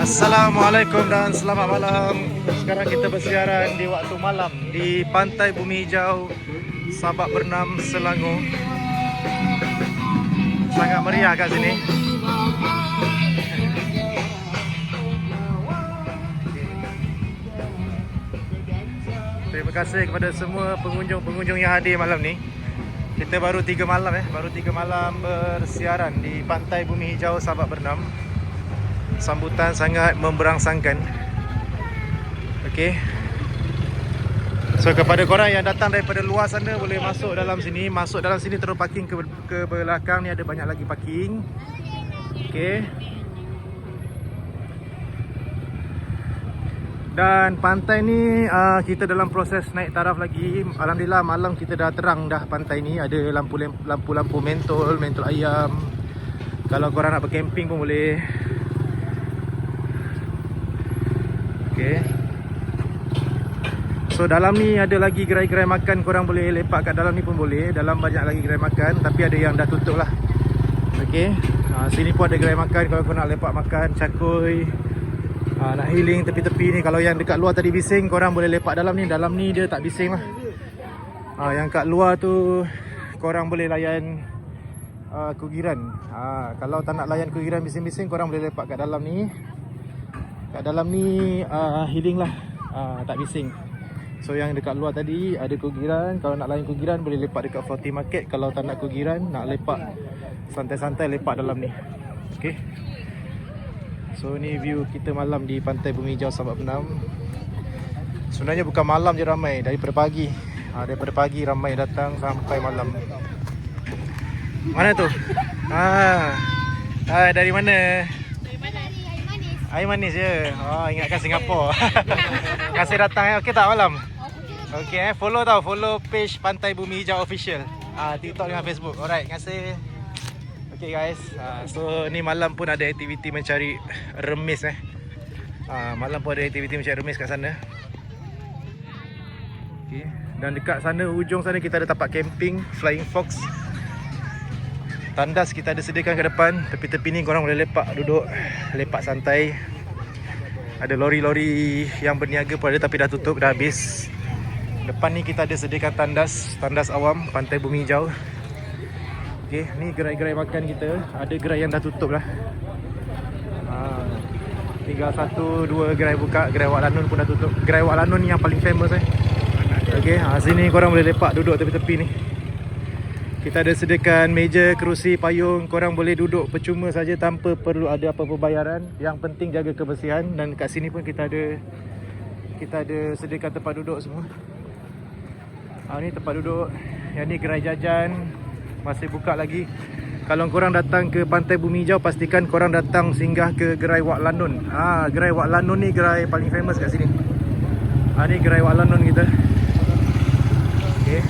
Assalamualaikum dan selamat malam. Sekarang kita bersiaran di waktu malam di Pantai Bumi Hijau, Sabak Bernam, Selangor. Sangat meriah kat sini. Terima kasih kepada semua pengunjung-pengunjung yang hadir malam ni. Kita baru 3 malam baru 3 malam bersiaran di Pantai Bumi Hijau, Sabak Bernam. Sambutan sangat memberangsangkan. Okey. So kepada korang yang datang daripada luar sana, boleh masuk dalam sini. Masuk dalam sini terus parking ke belakang ni, ada banyak lagi parking. Okey. Dan pantai ni kita dalam proses naik taraf lagi. Alhamdulillah malam kita dah terang dah pantai ni. Ada lampu-lampu mentol ayam. Kalau korang nak bercamping pun boleh. Okay. So dalam ni ada lagi gerai-gerai makan, korang boleh lepak kat dalam ni pun boleh. Dalam banyak lagi gerai makan, tapi ada yang dah tutup lah. Okay. Sini pun ada gerai makan kalau korang nak lepak makan, cakoi, nak healing tepi-tepi ni. Kalau yang dekat luar tadi bising, korang boleh lepak dalam ni. Dalam ni dia tak bising lah. Yang kat luar tu korang boleh layan kugiran. Kalau tak nak layan kugiran bising-bising, korang boleh lepak kat dalam ni. Kat dalam ni healing lah, tak bising. So yang dekat luar tadi ada kugiran. Kalau nak layan kugiran boleh lepak dekat Forty Market. Kalau tak nak kugiran, nak lepak santai-santai, lepak dalam ni. Okay. So ni view kita malam di Pantai Bumi Hijau, Sabak Bernam. Sebenarnya bukan malam je ramai, daripada pagi. Daripada pagi ramai datang sampai malam. Mana tu? Dari mana? Air manis je. Ingatkan Singapura. Kasih datang okey tak malam? Okey follow page Pantai Bumi Hijau official. TikTok dengan Facebook. Alright, terima kasih. Okey guys. So ni malam pun ada aktiviti mencari remis malam pun ada aktiviti mencari remis kat sana. Okey, dan dekat sana hujung sana kita ada tempat camping Flying Fox. Tandas kita ada sediakan ke depan. Tepi-tepi ni korang boleh lepak, duduk lepak santai. Ada lori-lori yang berniaga pun ada, tapi dah tutup, dah habis. Depan ni kita ada sediakan tandas awam Pantai Bumi Hijau. Okey, ni gerai-gerai makan kita. Ada gerai yang dah tutup lah. Tinggal 1-2 gerai buka. Gerai Wak Lanun pun dah tutup. Gerai Wak Lanun ni yang paling famous Okey, sini korang boleh lepak, duduk tepi-tepi ni. Kita ada sediakan meja, kerusi, payung. Korang boleh duduk percuma saja tanpa perlu ada apa-apa bayaran. Yang penting jaga kebersihan. Dan kat sini pun kita ada sediakan tempat duduk semua. Ni tempat duduk. Yang ni gerai jajan, masih buka lagi. Kalau korang datang ke Pantai Bumi Hijau, pastikan korang datang singgah ke gerai Wak Lanun. Gerai Wak Lanun ni gerai paling famous kat sini. Ni gerai Wak Lanun kita. Okey.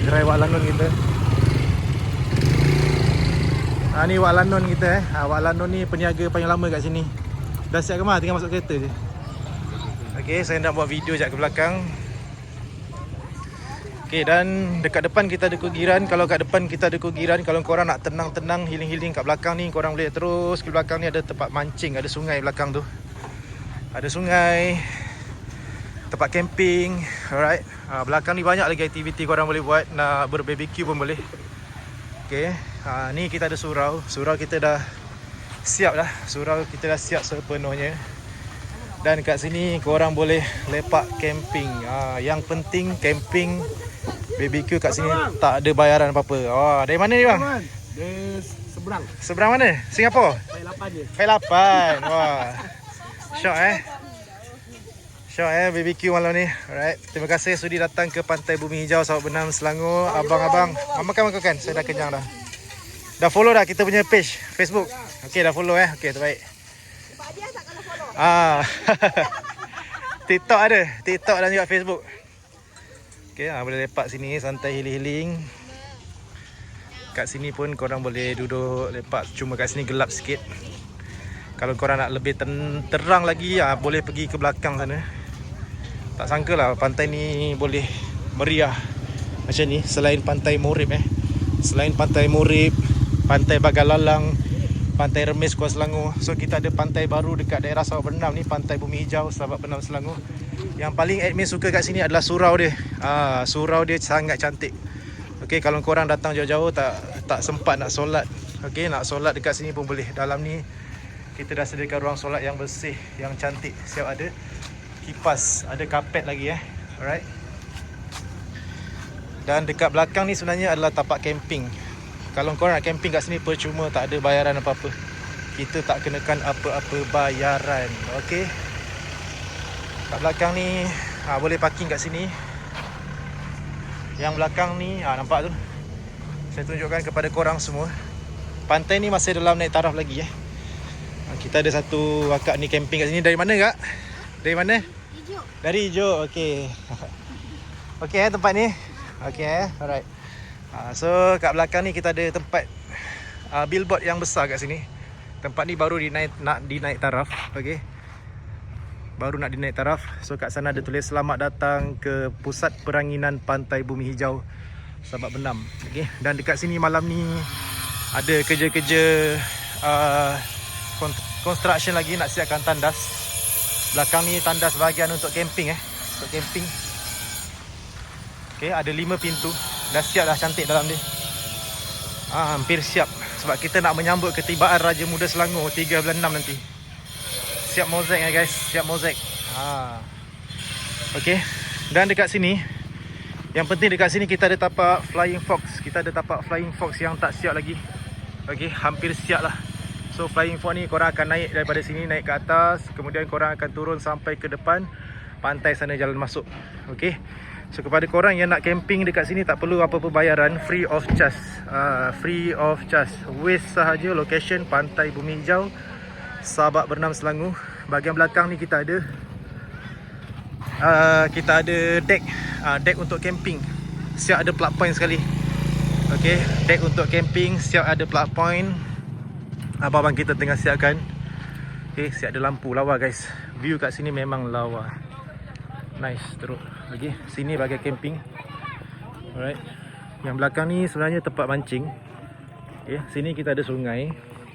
Gerai Wak Lanun kita. Ni Wak Lanun kita Wak Lanun ni peniaga paling lama kat sini. Dah siap ke mah? Tinggal masuk kereta je. Okey, saya nak buat video sekejap ke belakang. Okey, dan dekat depan kita ada kugiran. Kalau kat depan kita ada kugiran, kalau korang nak tenang-tenang, healing-healing kat belakang ni, korang boleh terus ke belakang ni, ada tempat mancing, ada sungai belakang tu. Ada sungai, tempat camping. Alright. Belakang ni banyak lagi aktiviti korang boleh buat. Nak berbarbecue pun boleh. Okay. Ni kita ada surau. Surau kita dah siap dah. Surau kita dah siap sepenuhnya. Dan kat sini korang boleh lepak camping. Yang penting camping, barbecue kat sini tak ada bayaran apa-apa. Dari mana ni bang? Dari seberang. Seberang mana? Singapura? Fai 8 je. Fai 8. Wah. Syok Syok BBQ malam ni. Alright. Terima kasih sudi datang ke Pantai Bumi Hijau, Sabak Bernam, Selangor. Abang-abang, makan. Saya dah kenyang dah. Dah follow dah kita punya page Facebook. Okey, dah follow Okey, terbaik. Pak Adiah tak kena follow. TikTok ada, TikTok dan juga Facebook. Okey, boleh lepak sini santai healing-healing. Kat sini pun korang boleh duduk lepak, cuma kat sini gelap sikit. Kalau korang nak lebih terang lagi, boleh pergi ke belakang sana. Tak sangka lah pantai ni boleh meriah macam ni. Selain pantai Morib selain pantai Morib, pantai Bagalalang, pantai Remis Kuala Selangor. So kita ada pantai baru dekat daerah Sabak Bernam ni, pantai Bumi Hijau Sabak Bernam Selangor. Yang paling admin suka kat sini adalah surau dia. Surau dia sangat cantik. Okey, kalau korang datang jauh-jauh tak sempat nak solat, okey, nak solat dekat sini pun boleh. Dalam ni kita dah sediakan ruang solat yang bersih, yang cantik. Siap ada kipas, ada kapet lagi Alright. Dan dekat belakang ni sebenarnya adalah tapak camping. Kalau korang nak camping kat sini percuma, tak ada bayaran apa-apa. Kita tak kenakan apa-apa bayaran. Okey. Kat belakang ni boleh parking kat sini. Yang belakang ni nampak tu. Saya tunjukkan kepada korang semua. Pantai ni masih dalam naik taraf lagi Kita ada satu akak ni camping kat sini. Dari mana kak? Dari mana? Hijau. Dari Hijau. Okey. Okey tempat ni. Okey alright. So kat belakang ni kita ada tempat billboard yang besar kat sini. Tempat ni baru nak dinaik taraf. Okey. Baru nak dinaik taraf. So kat sana ada tulis selamat datang ke Pusat Peranginan Pantai Bumi Hijau Sabak Bernam. Okey. Dan dekat sini malam ni ada kerja-kerja construction lagi, nak siapkan tandas. Belakang ni tandas bahagian untuk camping untuk camping. Okey, ada 5 pintu. Dah siap dah, cantik dalam dia. Hampir siap sebab kita nak menyambut ketibaan Raja Muda Selangor 3 bulan 6 nanti. Siap mozaik guys, siap mozaik. Okey. Dan dekat sini, yang penting dekat sini kita ada tapak Flying Fox. Kita ada tapak Flying Fox yang tak siap lagi. Okey, hampir siap lah. So Flying Fox ni korang akan naik daripada sini, naik ke atas, kemudian korang akan turun sampai ke depan pantai sana, jalan masuk. Okey. So kepada korang yang nak camping dekat sini tak perlu apa-apa bayaran, free of charge. Free of charge. Waste sahaja. Location Pantai Bumi Hijau Sabak Bernam Selangor. Bahagian belakang ni kita ada deck. Deck untuk camping. Siap ada plug point sekali. Okey, deck untuk camping, siap ada plug point. Abang-abang kita tengah siapkan. Okey, siap ada lampu. Lawa guys. View kat sini memang lawa. Nice, teruk. Okey, sini bahagian camping. Alright. Yang belakang ni sebenarnya tempat mancing. Okey, sini kita ada sungai.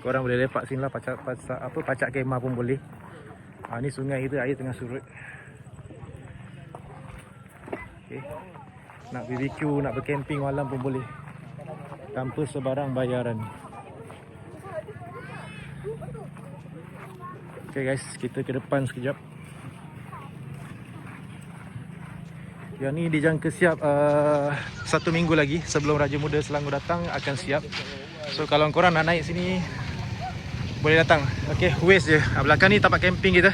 Korang boleh lepak sini lah, pacak kemah pun boleh. Ni sungai kita, air tengah surut. Okey. Nak BBQ, nak bercamping malam pun boleh. Tanpa sebarang bayaran. Okay guys, kita ke depan sekejap. Yang ni dijangka siap 1 minggu lagi sebelum Raja Muda Selangor datang akan siap. So kalau korang nak naik sini boleh datang. Okay, waste je. Belakang ni tapak camping kita.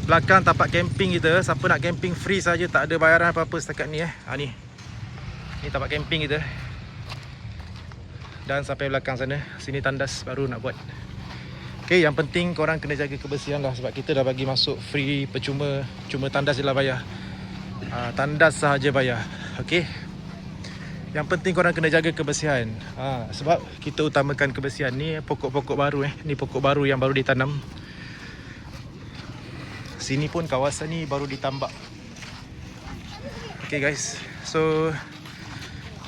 Belakang tapak camping kita. Siapa nak camping free saja, tak ada bayaran apa-apa setakat ni Ni tapak camping kita. Dan sampai belakang sana. Sini tandas baru nak buat. Okay, yang penting korang kena jaga kebersihan lah. Sebab kita dah bagi masuk free, percuma. Cuma tandas je lah bayar. Tandas sahaja bayar. Okay. Yang penting korang kena jaga kebersihan. Sebab kita utamakan kebersihan. Ni pokok-pokok baru Ni pokok baru yang baru ditanam. Sini pun kawasan ni baru ditambak. Okay guys. So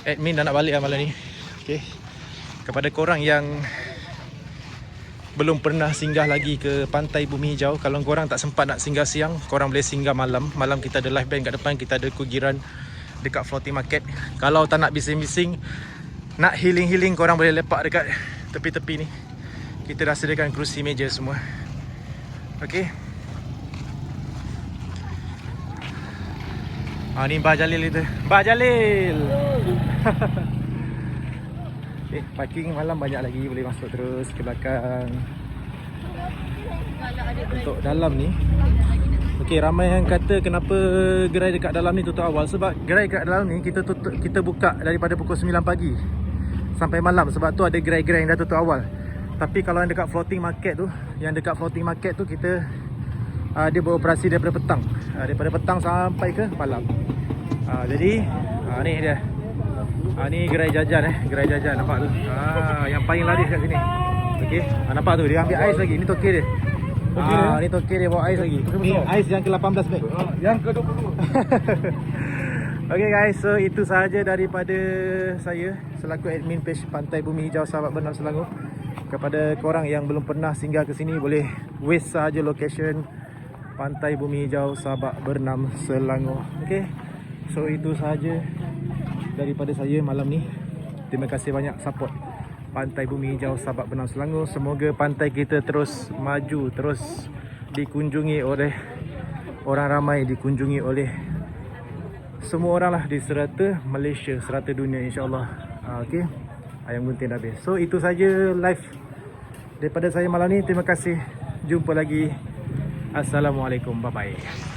admin dah nak balik malam ni. Okay. Kepada korang yang belum pernah singgah lagi ke Pantai Bumi Hijau, kalau korang tak sempat nak singgah siang, korang boleh singgah malam. Malam kita ada live band kat depan, kita ada kugiran dekat floating market. Kalau tak nak bising-bising, nak healing-healing, korang boleh lepak dekat tepi-tepi ni. Kita dah sediakan kerusi meja semua. Okey. Ni Mbah Jalil itu. Mbah Jalil. Okay, parking malam banyak lagi, boleh masuk terus ke belakang. Untuk dalam ni, okey, ramai yang kata kenapa gerai dekat dalam ni tutup awal. Sebab gerai dekat dalam ni kita buka daripada pukul 9 pagi sampai malam. Sebab tu ada gerai-gerai yang dah tutup awal. Tapi kalau yang dekat floating market tu, kita dia beroperasi daripada petang. Daripada petang sampai ke malam. Jadi ni dia. Ni gerai jajan gerai jajan, nampak tu. Yang paling laris kat sini. Okey, nampak tu dia ambil ais lagi. Ni toke dia. Ni toke dia bawa ais lagi. Ni ais yang ke-18 beg. Yang ke-20. Okay guys, so itu sahaja daripada saya selaku admin page Pantai Bumi Hijau Sabak Bernam Selangor. Kepada korang yang belum pernah singgah ke sini, boleh waste sahaja location Pantai Bumi Hijau Sabak Bernam Selangor. Okay, so itu sahaja daripada saya malam ni. Terima kasih banyak support Pantai Bumi Hijau Sabak Bernam Selangor. Semoga pantai kita terus maju, terus dikunjungi oleh orang ramai, dikunjungi oleh semua orang lah di serata Malaysia, serata dunia, insyaAllah. Okay, ayam gunting dah habis. So itu saja live daripada saya malam ni. Terima kasih. Jumpa lagi. Assalamualaikum. Bye bye.